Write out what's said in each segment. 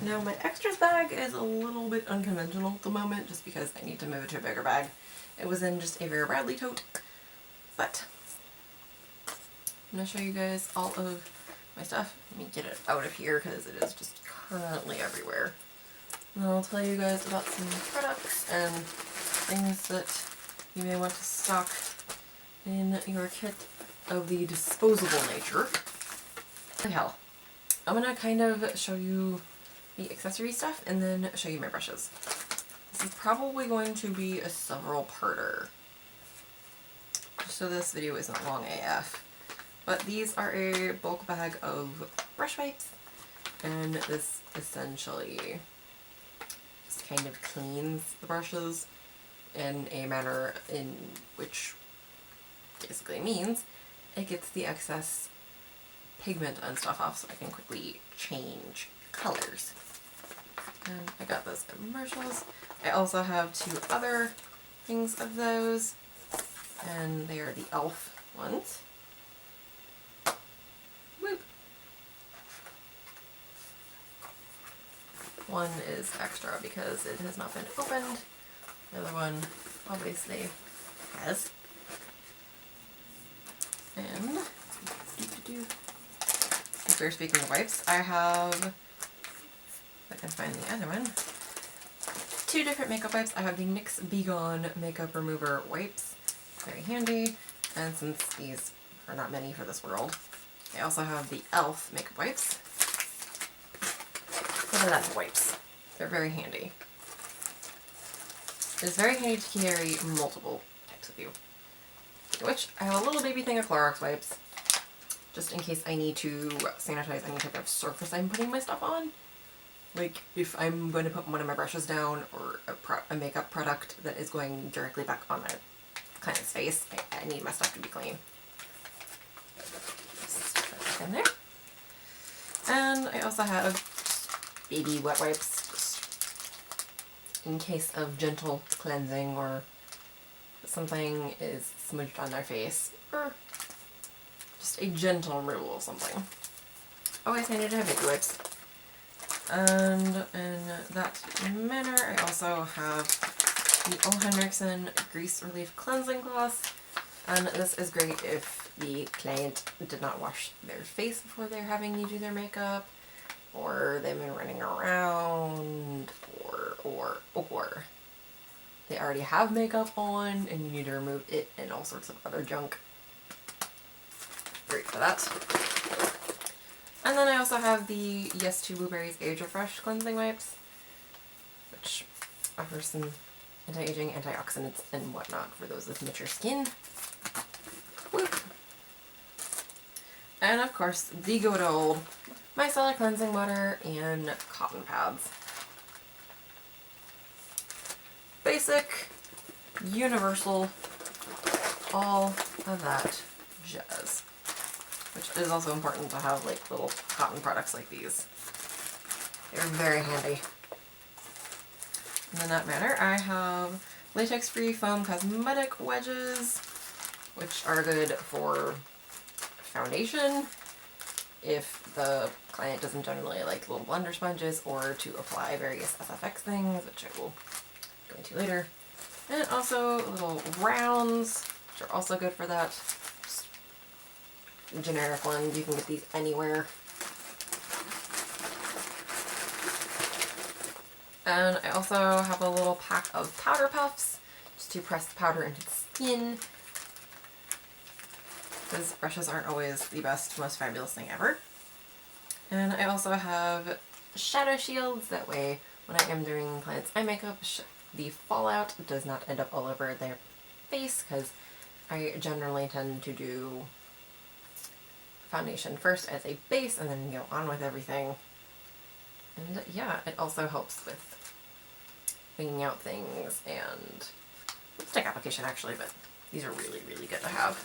Now my extras bag is a little bit unconventional at the moment just because I need to move it to a bigger bag. It was in just a Vera Bradley tote, but I'm going to show you guys all of my stuff. Let me get it out of here because it is just currently everywhere. And I'll tell you guys about some products and things that you may want to stock in your kit of the disposable nature. Hell, I'm going to kind of show you the accessory stuff and then show you my brushes. This is probably going to be a several-parter, just so this video isn't long AF. But these are a bulk bag of brush wipes, and this essentially just kind of cleans the brushes in a manner in which basically means it gets the excess pigment and stuff off so I can quickly change colors. And I got those commercials. I also have two other things of those, and they are the e.l.f. ones. Whoop. One is extra because it has not been opened. The other one obviously has. And if we're speaking of wipes, I have, if I can find the other one, two different makeup wipes. I have the NYX Be Gone Makeup Remover wipes, very handy, and since these are not many for this world, I also have the e.l.f. makeup wipes. What are that wipes? They're very handy. It's very handy to carry multiple types of you. Which, I have a little baby thing of Clorox wipes, just in case I need to sanitize any type of surface I'm putting my stuff on. Like, if I'm going to put one of my brushes down, or a makeup product that is going directly back on my client's face, I need my stuff to be clean. Just put that in there. And I also have baby wet wipes, just in case of gentle cleansing, or something is smudged on their face, or just a gentle removal of something. Always handy to have baby wipes. And in that manner, I also have the O. Henriksen Grease Relief Cleansing Gloss. And this is great if the client did not wash their face before they're having you do their makeup, or they've been running around, or they already have makeup on and you need to remove it and all sorts of other junk. Great for that. And then I also have the Yes to Blueberries Age Refresh Cleansing Wipes, which offers some anti-aging, antioxidants, and whatnot for those with mature skin. Whoop. And of course, the good old micellar cleansing water and cotton pads. Basic, universal, all of that jazz. Which is also important to have, like, little cotton products like these. They're very handy. And in that manner, I have latex-free foam cosmetic wedges, which are good for foundation if the client doesn't generally like little blender sponges, or to apply various SFX things, which I will go into later. And also little rounds, which are also good for that. Generic ones, you can get these anywhere. And I also have a little pack of powder puffs just to press the powder into the skin, because brushes aren't always the best, most fabulous thing ever. And I also have shadow shields, that way when I am doing clients' eye makeup, the fallout does not end up all over their face, because I generally tend to do foundation first as a base and then go on with everything. And yeah, it also helps with winging out things and lipstick application actually, but these are really, really good to have.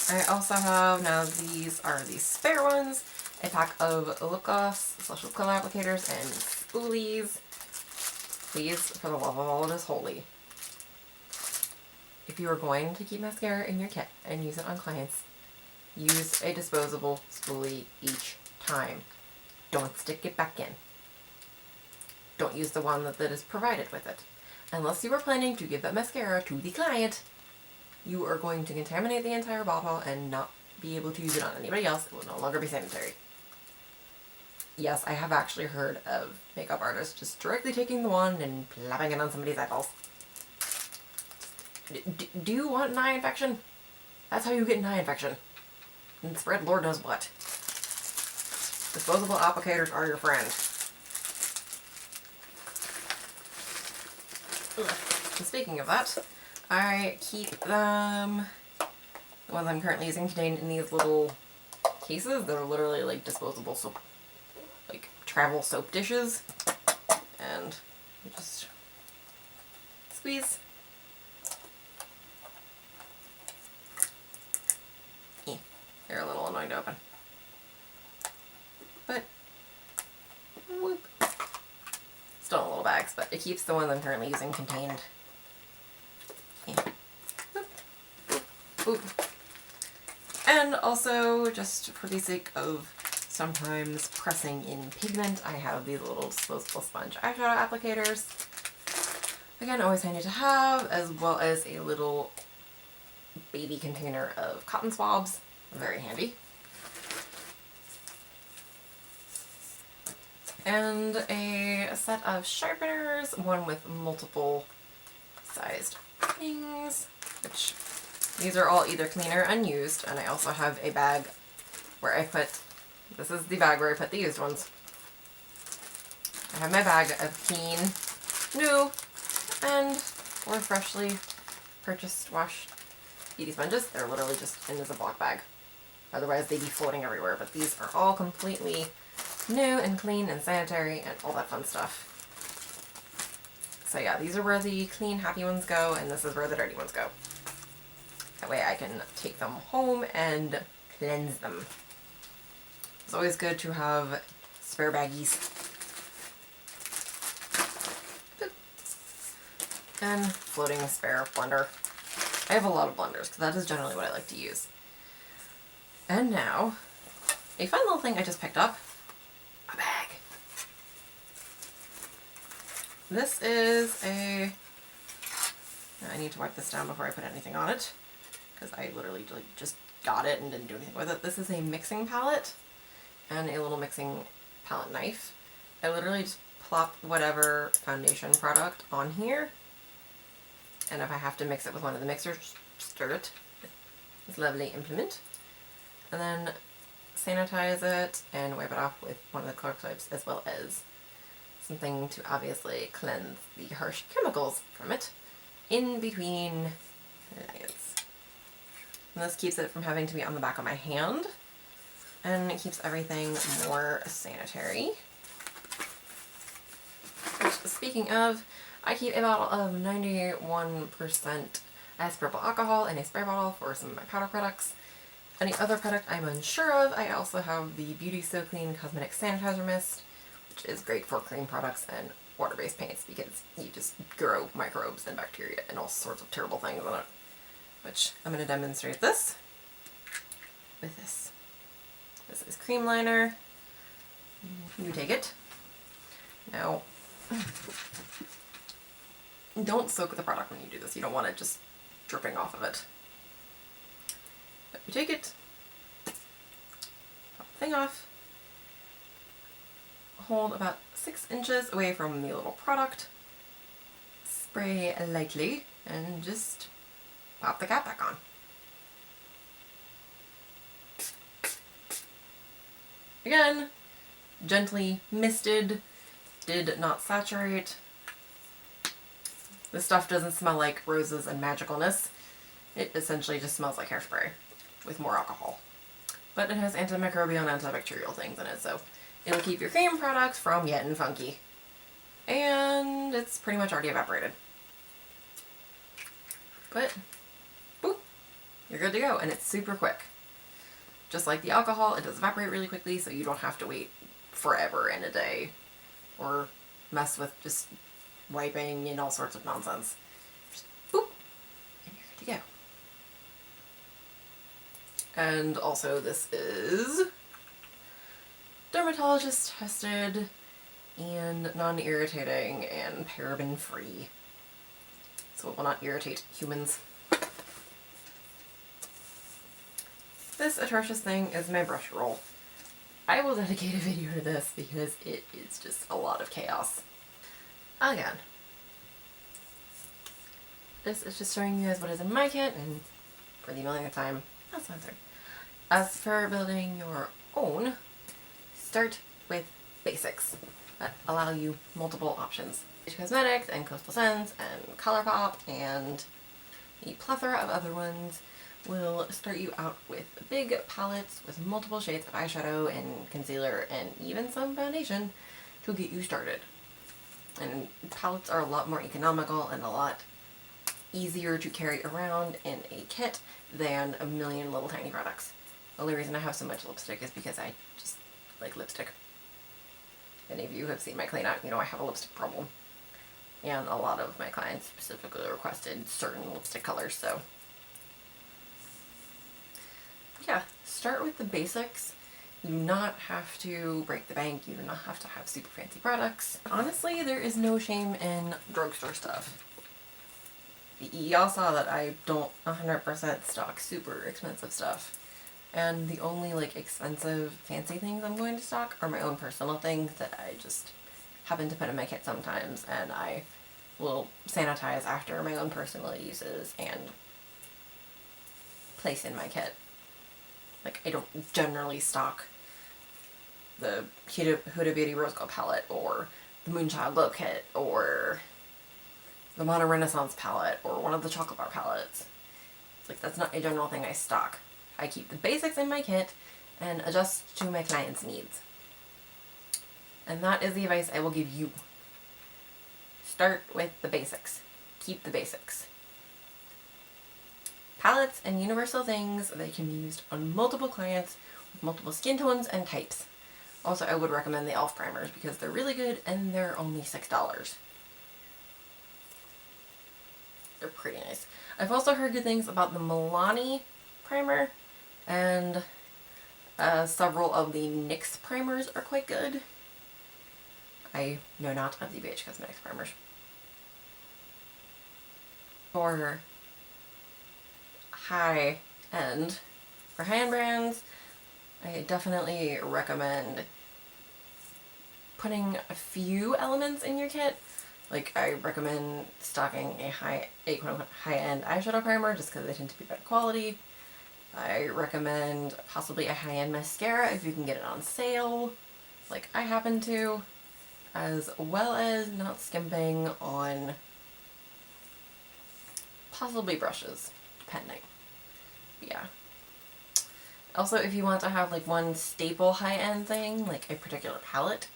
I also have, now these are the spare ones, a pack of lip gloss, lip color applicators, and spoolies. Please, for the love of all that is holy, if you are going to keep mascara in your kit and use it on clients, use a disposable spoolie each time. Don't stick it back in. Don't use the one that is provided with it. Unless you are planning to give that mascara to the client, you are going to contaminate the entire bottle and not be able to use it on anybody else. It will no longer be sanitary. Yes, I have actually heard of makeup artists just directly taking the wand and plopping it on somebody's eyeballs. Do you want an eye infection? That's how you get an eye infection. And spread Lord knows what. Disposable applicators are your friend. And speaking of that, I keep them, the ones I'm currently using, contained in these little cases that are literally like disposable soap, like travel soap dishes. And you just squeeze. They're a little annoying to open. But, whoop. Still in little bags, but it keeps the ones I'm currently using contained. Yeah. Boop, boop, boop. And also, just for the sake of sometimes pressing in pigment, I have these little disposable sponge eyeshadow applicators. Again, always handy to have, as well as a little baby container of cotton swabs. Very handy. And a set of sharpeners, one with multiple sized things, which these are all either clean or unused, and I also have a bag where I put, this is the bag where I put the used ones. I have my bag of clean, new, and or freshly purchased washed beauty sponges. They're literally just in a Ziploc bag. Otherwise they'd be floating everywhere, but these are all completely new and clean and sanitary and all that fun stuff. So yeah, these are where the clean, happy ones go, and this is where the dirty ones go. That way I can take them home and cleanse them. It's always good to have spare baggies. And floating spare blender. I have a lot of blenders, because that is generally what I like to use. And now, a fun little thing I just picked up. A bag. This is a... I need to wipe this down before I put anything on it, because I literally just got it and didn't do anything with it. This is a mixing palette and a little mixing palette knife. I literally just plop whatever foundation product on here, and if I have to mix it with one of the mixers, just stir it with this lovely implement. And then sanitize it and wipe it off with one of the Clorox wipes, as well as something to obviously cleanse the harsh chemicals from it in between lines. And this keeps it from having to be on the back of my hand, and it keeps everything more sanitary. Which, speaking of, I keep a bottle of 91% isopropyl alcohol in a spray bottle for some of my powder products. Any other product I'm unsure of, I also have the Beauty So Clean Cosmetic Sanitizer Mist, which is great for cream products and water-based paints because you just grow microbes and bacteria and all sorts of terrible things in it. Which I'm going to demonstrate this with this. This is cream liner. You take it. Now, don't soak the product when you do this. You don't want it just dripping off of it. But you take it, pop the thing off, hold about 6 inches away from the little product, spray lightly, and just pop the cap back on. Again, gently misted, did not saturate. This stuff doesn't smell like roses and magicalness. It essentially just smells like hairspray with more alcohol. But it has antimicrobial and antibacterial things in it, so it'll keep your cream products from getting funky. And it's pretty much already evaporated. But, boop, you're good to go, and it's super quick. Just like the alcohol, it does evaporate really quickly, so you don't have to wait forever in a day or mess with just wiping and all sorts of nonsense. Just boop, and you're good to go. And also this is dermatologist tested and non-irritating and paraben free. So it will not irritate humans. This atrocious thing is my brush roll. I will dedicate a video to this because it is just a lot of chaos. Again, this is just showing you guys what is in my kit, and for the millionth time, that's not there. As for building your own, start with basics that allow you multiple options. Cosmetics and Coastal Scents and Colourpop and a plethora of other ones will start you out with big palettes with multiple shades of eyeshadow and concealer and even some foundation to get you started. And palettes are a lot more economical and a lot easier to carry around in a kit than a million little tiny products. The only reason I have so much lipstick is because I just like lipstick. If any of you have seen my clean out, you know I have a lipstick problem. And a lot of my clients specifically requested certain lipstick colors, so yeah, start with the basics. You do not have to break the bank, you do not have to have super fancy products. Honestly, there is no shame in drugstore stuff. Y'all saw that I don't 100% stock super expensive stuff. And the only like expensive fancy things I'm going to stock are my own personal things that I just happen to put in my kit sometimes, and I will sanitize after my own personal uses and place in my kit. Like, I don't generally stock the Huda Beauty Rose Gold palette or the Moonchild Glow Kit or the Mono Renaissance palette or one of the chocolate bar palettes. It's like, that's not a general thing I stock. I keep the basics in my kit and adjust to my client's needs. And that is the advice I will give you. Start with the basics. Keep the basics. Palettes and universal things, they can be used on multiple clients with multiple skin tones and types. Also, I would recommend the e.l.f. primers because they're really good and they're only $6. They're pretty nice. I've also heard good things about the Milani primer, and several of the NYX primers are quite good. I know not of the BH Cosmetics primers. For high-end brands, I definitely recommend putting a few elements in your kit. Like, I recommend stocking a quote-unquote high-end eyeshadow primer just because they tend to be better quality. I recommend possibly a high-end mascara if you can get it on sale, like I happen to, as well as not skimping on possibly brushes, depending. But yeah. Also, if you want to have like one staple high-end thing, like a particular palette,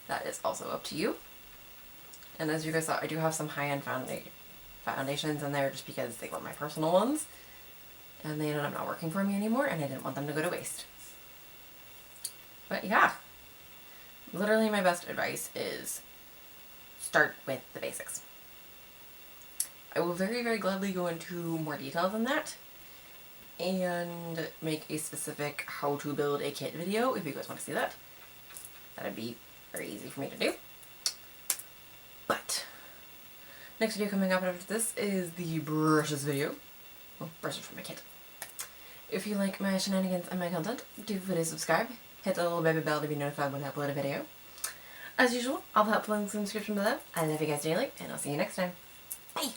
that is also up to you. And as you guys saw, I do have some high-end foundations in there just because they were my personal ones. And they ended up not working for me anymore, and I didn't want them to go to waste. But yeah, literally my best advice is start with the basics. I will very, very gladly go into more details on that and make a specific how to build a kit video if you guys want to see that. That'd be very easy for me to do. But next video coming up after this is the brushes video. Well, brushes for my kit. If you like my shenanigans and my content, do feel free to subscribe. Hit the little baby bell to be notified when I upload a video. As usual, I'll put links in the description below. I love you guys dearly, and I'll see you next time. Bye!